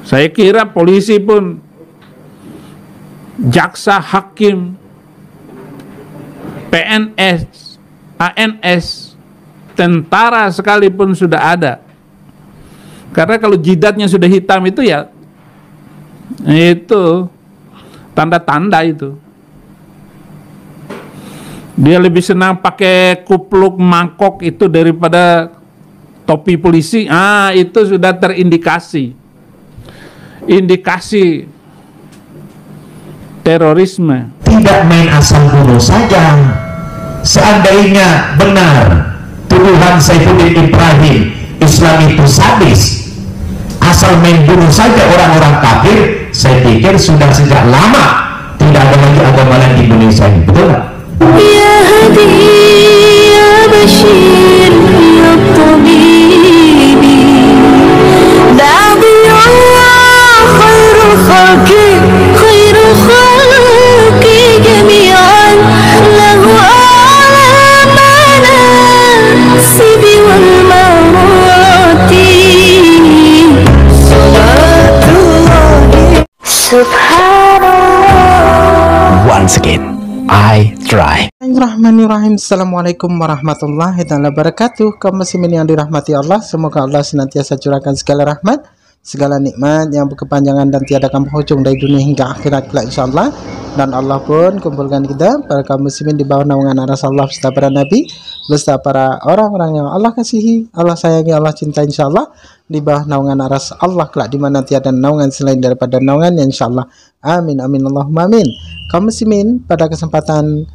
Saya kira polisi pun, jaksa, hakim, PNS, ANS, tentara sekalipun sudah ada. Karena kalau jidatnya sudah hitam itu ya, itu tanda-tanda itu. Dia lebih senang pakai kupluk mangkok itu daripada topi polisi. Itu sudah terindikasi. Indikasi terorisme. Tidak main asal bunuh saja. Seandainya benar tuduhan Saifuddin Ibrahim Islam itu sadis, asal main bunuh saja orang-orang kafir, saya pikir sudah sejak lama tidak ada lagi agama lain di Indonesia ini. Betul tak? Ya Hadi ya Bashir ya Tabibi Nabi Allah khairul khalqi jami'an lahu a'lamana sibi wal marati salatullahi subhanallah. Once again, I try. Bismillahirrahmanirrahim. Assalamualaikum warahmatullahi wabarakatuh. Kaum muslimin yang dirahmati Allah, semoga Allah senantiasa curahkan segala rahmat, segala nikmat yang berkepanjangan dan tiada berhujung dari dunia hingga akhirat kelak insyaallah. Dan Allah pun kumpulkan kita para kaum muslimin di bawah naungan aras Allah beserta para nabi, beserta para orang-orang yang Allah kasihi, Allah sayangi, Allah cintai insyaallah, di bawah naungan aras Allah kelak di mana tiada naungan selain daripada naungannya insyaallah. Amin amin Allahumma amin. Kaum muslimin, pada kesempatan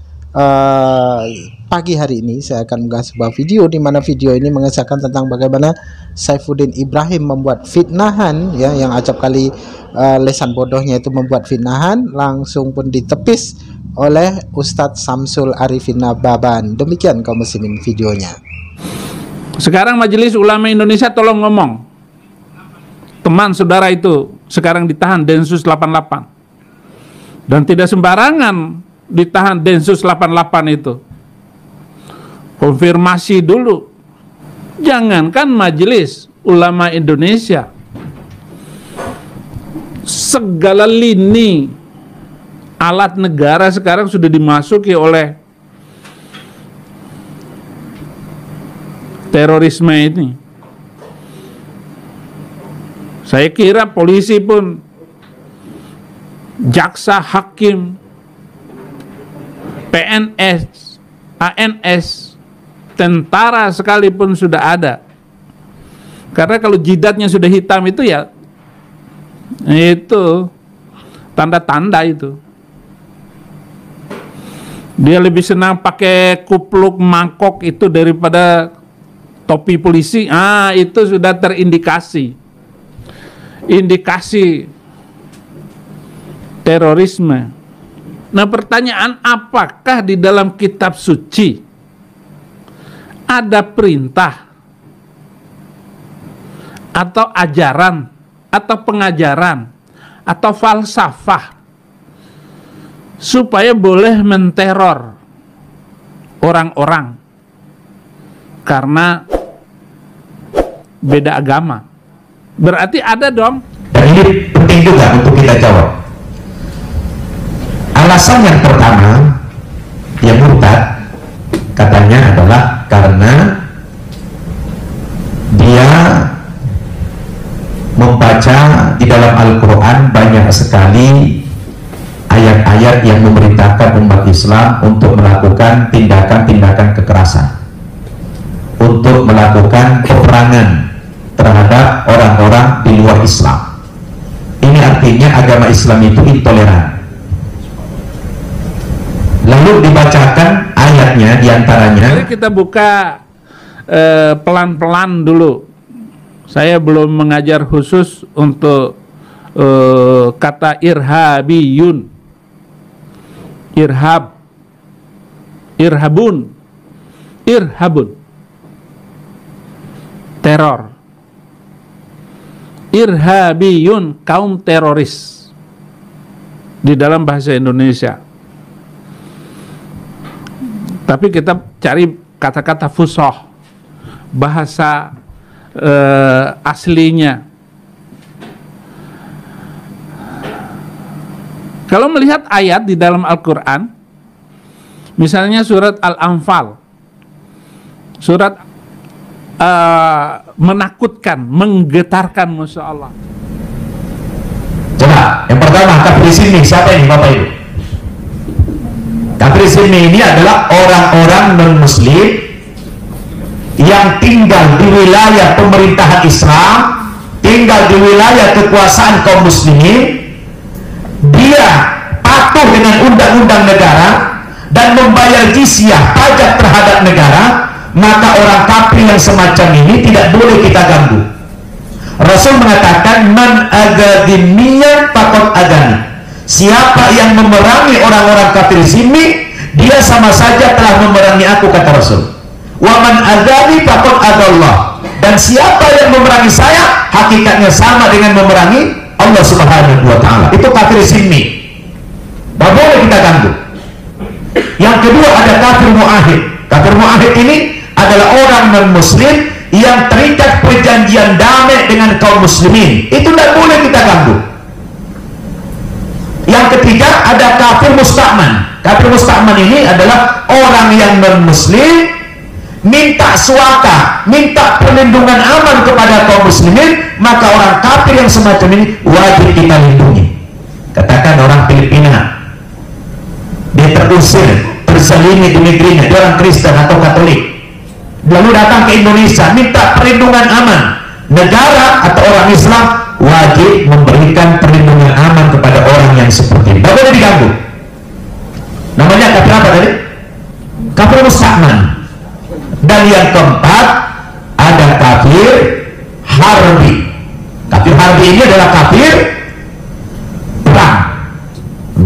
pagi hari ini saya akan mengunggah sebuah video di mana video ini mengesahkan tentang bagaimana Saifuddin Ibrahim membuat fitnahan, ya, yang acap kali lesan bodohnya itu membuat fitnahan, langsung pun ditepis oleh Ustadz Samsul Arifin Nababan. Demikian kaum muslimin videonya. Sekarang Majelis Ulama Indonesia tolong ngomong, teman saudara itu sekarang ditahan Densus 88, dan tidak sembarangan ditahan Densus 88 itu. Konfirmasi dulu. Jangankan Majelis Ulama Indonesia, segala lini alat negara sekarang sudah dimasuki oleh terorisme ini. Saya kira polisi pun, jaksa, hakim, PNS, ANS, tentara sekalipun sudah ada. Karena kalau jidatnya sudah hitam itu ya, itu tanda-tanda itu. Dia lebih senang pakai kupluk mangkok itu daripada topi polisi. Itu sudah terindikasi. Indikasi terorisme. Nah, pertanyaan, apakah di dalam kitab suci ada perintah atau ajaran atau pengajaran atau falsafah supaya boleh menteror orang-orang karena beda agama? Berarti ada dong. Dan ini penting juga untuk kita jawab. Alasan yang pertama yang murtad katanya adalah karena dia membaca di dalam Al-Quran banyak sekali ayat-ayat yang memerintahkan umat Islam untuk melakukan tindakan-tindakan kekerasan, untuk melakukan peperangan terhadap orang-orang di luar Islam. Ini artinya agama Islam itu intoleran. Lalu dibacakan ayatnya diantaranya. Mari kita buka pelan-pelan dulu. Saya belum mengajar khusus untuk kata irhabiyun, irhab, irhabun, irhabun, teror. Irhabiyun, kaum teroris di dalam bahasa Indonesia. Tapi kita cari kata-kata fusoh, bahasa aslinya. Kalau melihat ayat di dalam Al-Quran, misalnya surat Al-Anfal, surat menakutkan, menggetarkan musuh Allah. Coba, yang pertama, kafir sini, siapa ini Bapak Ibu? Kafir sini ini adalah orang-orang non-muslim yang tinggal di wilayah pemerintahan Islam, tinggal di wilayah kekuasaan kaum muslimin. Dia patuh dengan undang-undang negara dan membayar jizyah, pajak terhadap negara, maka orang kafir yang semacam ini tidak boleh kita ganggu. Rasul mengatakan, man agadimiyan fakot agani. Siapa yang memerangi orang-orang kafir sini, dia sama saja telah memerangi aku, kata Rasul. Wa man agani fakot adallah. Dan siapa yang memerangi saya, hakikatnya sama dengan memerangi Allah Subhanahu wa Ta'ala. Itu kafir sini, tidak boleh kita ganggu. Yang kedua ada kafir mu'ahid. Kafir mu'ahid ini adalah orang non-muslim yang terikat perjanjian damai dengan kaum muslimin. Itu tidak boleh kita ganggu. Yang ketiga ada kafir musta'man. Kafir musta'man ini adalah orang yang non-muslim minta suaka, minta perlindungan aman kepada kaum muslimin, maka orang kafir yang semacam ini wajib kita lindungi. Katakan orang Filipina, dia terusir, terselimi di negerinya, dia orang Kristen atau Katolik, lalu datang ke Indonesia minta perlindungan aman. Negara atau orang Islam wajib memberikan perlindungan aman kepada orang yang seperti ini, tidak boleh diganggu. Namanya kafir apa tadi? Kafir musta'man. Dan yang keempat ada kafir harbi. Kafir harbi ini adalah kafir perang.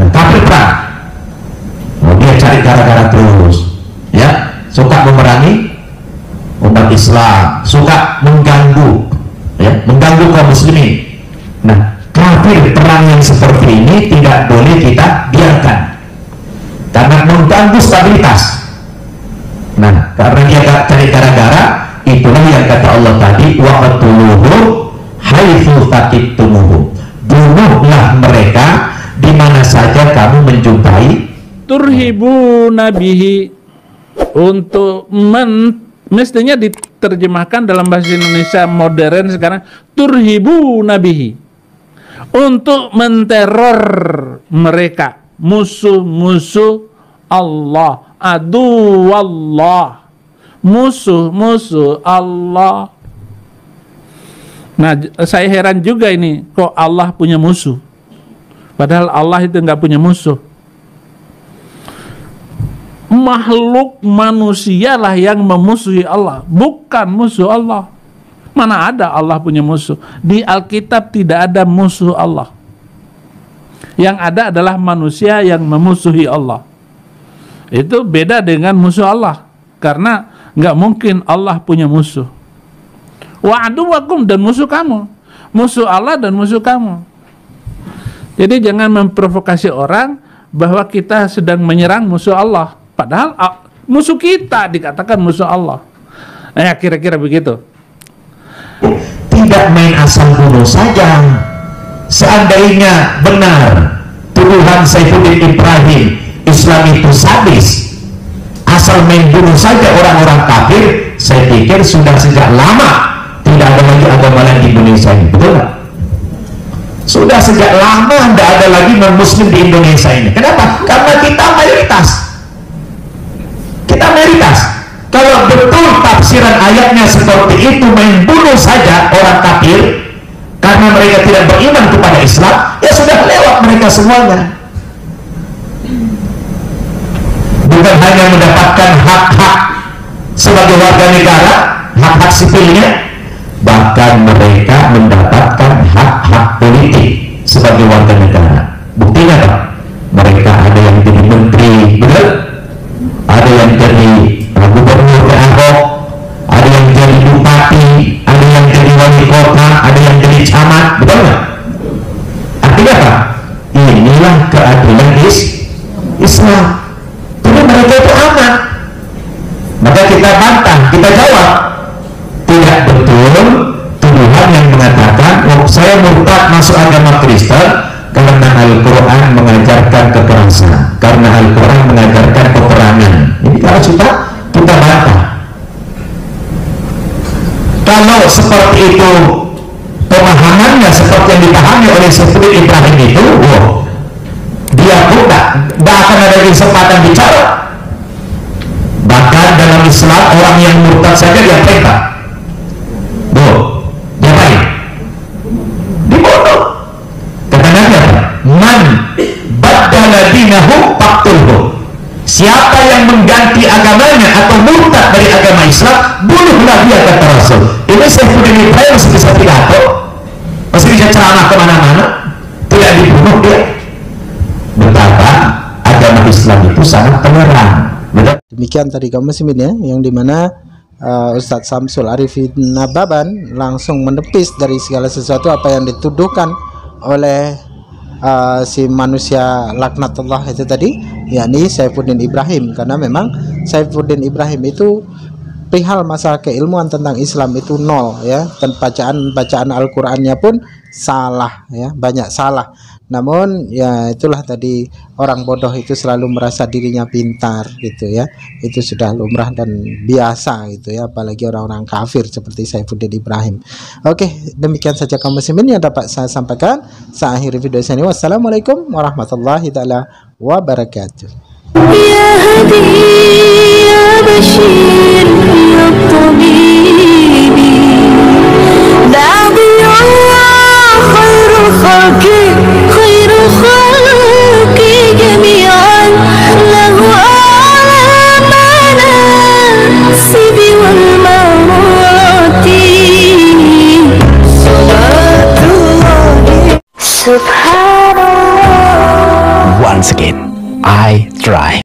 Kafir perang. Dia cari gara-gara terus, ya, suka memerangi umat Islam, suka mengganggu, ya, mengganggu kaum muslimin. Nah, kafir perang yang seperti ini tidak boleh kita biarkan karena mengganggu stabilitas. Nah, karena dia cari gara-gara, itulah yang kata Allah tadi, waqtuluhu haitsu taqitumuhu. Bunuhlah mereka di mana saja kamu menjumpai. Turhibu nabihi, untuk mestinya diterjemahkan dalam bahasa Indonesia modern sekarang, turhibu nabihi, untuk menteror mereka, musuh-musuh Allah, adu Allah, musuh-musuh Allah. Nah, saya heran juga ini, kok Allah punya musuh, padahal Allah itu nggak punya musuh. Makhluk manusia lah yang memusuhi Allah, bukan musuh Allah. Mana ada Allah punya musuh? Di Alkitab tidak ada musuh Allah. Yang ada adalah manusia yang memusuhi Allah. Itu beda dengan musuh Allah, karena nggak mungkin Allah punya musuh. Wa aduwakum, dan musuh kamu, musuh Allah dan musuh kamu. Jadi jangan memprovokasi orang bahwa kita sedang menyerang musuh Allah, padahal musuh kita dikatakan musuh Allah. Nah, kira-kira begitu. Tidak main asal bunuh saja. Seandainya benar tuduhan Saifuddin Ibrahim Islam itu sadis, asal main bunuh saja orang-orang kafir, saya pikir sudah sejak lama tidak ada lagi agama lain di Indonesia ini, betul nggak? Sudah sejak lama tidak ada lagi non-muslim di Indonesia ini. Kenapa? Karena kita mayoritas. Kita mayoritas. Kalau betul tafsiran ayatnya seperti itu, main bunuh saja orang kafir karena mereka tidak beriman kepada Islam, ya sudah lewat mereka semuanya. Bukan hanya mendapatkan hak-hak sebagai warga negara, hak-hak sipilnya, bahkan mereka mendapatkan hak-hak politik sebagai warga negara. Buktinya apa? Mereka ada yang jadi menteri, betul? Ada yang jadi gubernur ke Ahok, ada yang jadi bupati, ada yang jadi wali kota, ada yang jadi camat, betul nggak? Artinya apa? Inilah keadilan Islam. Jadi mereka itu aman. Maka kita bantah, kita jawab, tidak betul tuduhan yang mengatakan, oh, saya murtad masuk agama Kristen karena karena Al-Quran mengajarkan kekerasan, karena Al-Quran mengajarkan peperangan. Ini harus kita bantah. Kalau seperti itu pemahamannya seperti yang dipahami oleh Saifuddin Ibrahim itu, dia pun tidak akan ada kesempatan bicara. Bahkan dalam Islam orang yang murtad saja dia perintah, diapain? Dibunuh. Kata Nabi apa? Man baddala dinahu faqtulhu. Siapa yang mengganti agamanya atau murtad dari agama Islam, bunuhlah dia, kata Rasul. Ini Saifuddin Ibrahim masih bisa pidato, masih bisa ceramah kemana-mana, tidak dibunuh dia. Betapa agama Islam itu sangat toleran. Demikian tadi kaum muslimin ya, yang dimana Ustadz Samsul Arifin Nababan langsung menepis dari segala sesuatu apa yang dituduhkan oleh si manusia laknatullah itu tadi, yakni Saifuddin Ibrahim. Karena memang Saifuddin Ibrahim itu perihal masalah keilmuan tentang Islam itu nol ya, dan bacaan Al-Qur'annya pun salah ya, banyak salah. Namun ya itulah tadi, orang bodoh itu selalu merasa dirinya pintar gitu ya. Itu sudah lumrah dan biasa gitu ya, apalagi orang-orang kafir seperti Saifuddin Ibrahim. Oke, demikian saja kaum muslimin yang dapat saya sampaikan. Saya akhiri video ini. Wassalamualaikum warahmatullahi taala wabarakatuh. يا هدي يا بشير يا طبيب دعوي الله خير الخلق خير الخلق جميعا له أعلى المناصب والمراتب صلاة الله سبحان الله. Once again, I try.